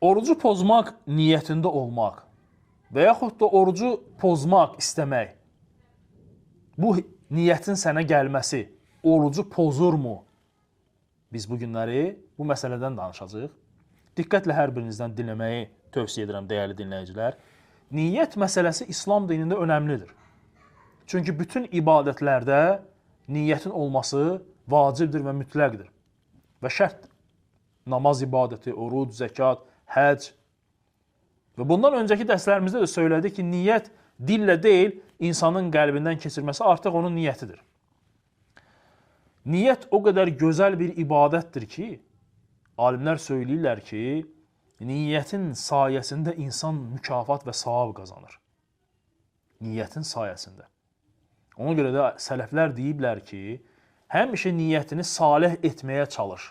Orucu pozmaq niyyətində olmaq və yaxud da orucu pozmaq istəmək, bu niyyətin sənə gəlməsi orucu pozurmu? Biz bu günləri bu məsələdən danışacağıq. Diqqətlə hər birinizdən dinləməyi tövsiyə edirəm, dəyərli dinləyicilər. Niyyət məsələsi İslam dinində önəmlidir. Çünki bütün ibadətlərdə niyyətin olması vacibdir və mütləqdir və şərtdir. Namaz ibadəti, oruc, zəkat, həc və bundan öncəki dərslərimizdə də söylədik ki, niyyət dillə deyil, insanın qəlbindən keçirməsi artıq onun niyyətidir. Niyyət o qədər gözəl bir ibadətdir ki, alimlər söyləyirlər ki, niyyətin sayəsində insan mükafat və savab qazanır. Niyyətin sayəsində. Ona görə də sələflər deyiblər ki, həmişə niyyətini salih etməyə çalış.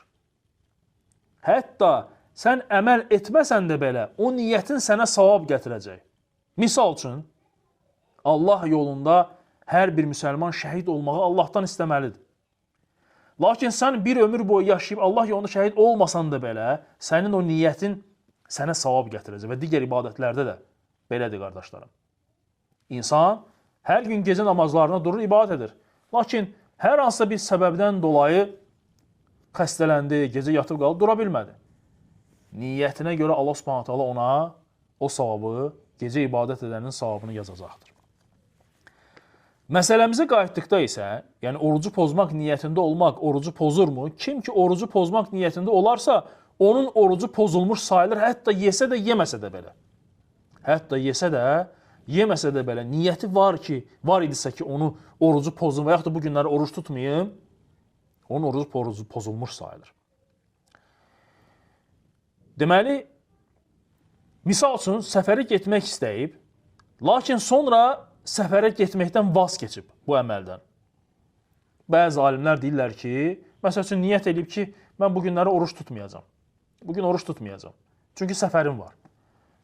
Hətta sən əməl etməsən də belə, o niyyətin sənə savab gətirəcək. Misal üçün, Allah yolunda hər bir müsəlman şəhid olmağı Allahdan istəməlidir. Lakin sən bir ömür boyu yaşayıb Allah yolunda şəhid olmasan da belə, sənin o niyyətin sənə savab gətirəcək və digər ibadətlərdə də belədir, qardaşlarım. İnsan hər gün gecə namazlarına durur, ibadət edir. Lakin hər hansısa bir səbəbdən dolayı xəstələndi, gecə yatıb qalıb, dura bilmədi. Niyyətinə görə Allah Subhanahu taala ona o savabı, gecə ibadət edənin savabını yazacaqdır. Məsələmizə qayıtdıqda isə, yəni orucu pozmaq niyyətində olmaq orucu pozurmu? Kim ki orucu pozmaq niyyətində olarsa, onun orucu pozulmuş sayılır, hətta yesə də, yeməsə də belə. Hətta yesə də, yeməsə də belə, niyyəti var idisə ki, onu orucu pozun və yaxud da bu günləri oruç tutmayım, onun orucu pozulmuş sayılır. Deməli, misal üçün, səfərə getmək istəyib, lakin sonra səfərə getməkdən vaz keçib bu əməldən. Bəzi alimlər deyirlər ki, məsəl üçün, niyyət edib ki, mən bu günləri oruç tutmayacam. Bugün oruç tutmayacam. Çünki səfərim var.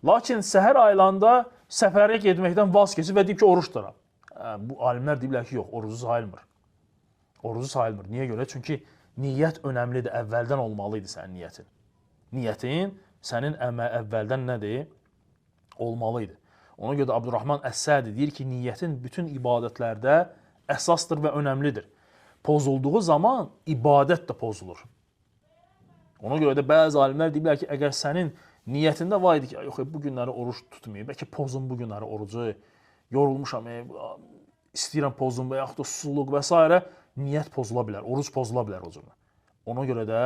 Lakin səhər ayılanda səfərə getməkdən vaz keçib və deyib ki, oruç tuturam. Bu alimlər deyirlər ki, yox, orucu sayılmır. Orucu sayılmır. Niyə görə? Çünki niyyət önəmlidir. Əvvəldən olmalıydı sənin niyyətin. Niyyətin sənin əvvəldən nədir? Olmalıydı. Ona görə də Abdurrahman Əs-Sədi deyir ki, niyyətin bütün ibadətlərdə əsasdır və önəmlidir. Pozulduğu zaman ibadət də pozulur. Ona görə də bəzi alimlər deyirlər ki, əgər sənin niyyətində var idi ki, yox, bu günləri oruç tutmayıb, bəlkə pozun bu günləri orucu, yorulmuşam, istəyirəm pozun və yaxud da susuzluq və s. niyyət pozula bilər, oruc pozula bilər o cürlə. Ona görə də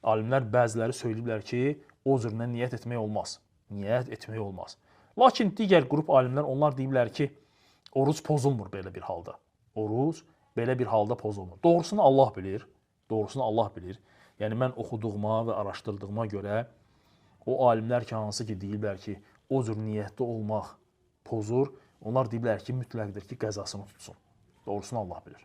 alimlər bəziləri söyləyiblər ki, o cürlə niyyət etmək olmaz. Niyyət etmək olmaz. Lakin digər qrup alimlər, onlar deyiblər ki, oruc pozulmur belə bir halda. Oruc belə bir halda pozulmur. Doğrusunu Allah bilir. Doğrusunu Allah bilir. Yəni, mən oxuduğuma və araşdırdığıma görə o alimlər ki, hansı ki, deyiblər ki, o cür niyyətdə olmaq pozur, onlar deyiblər ki, mütləqdir ki, qəzasını tutsun. Doğrusunu Allah bilir.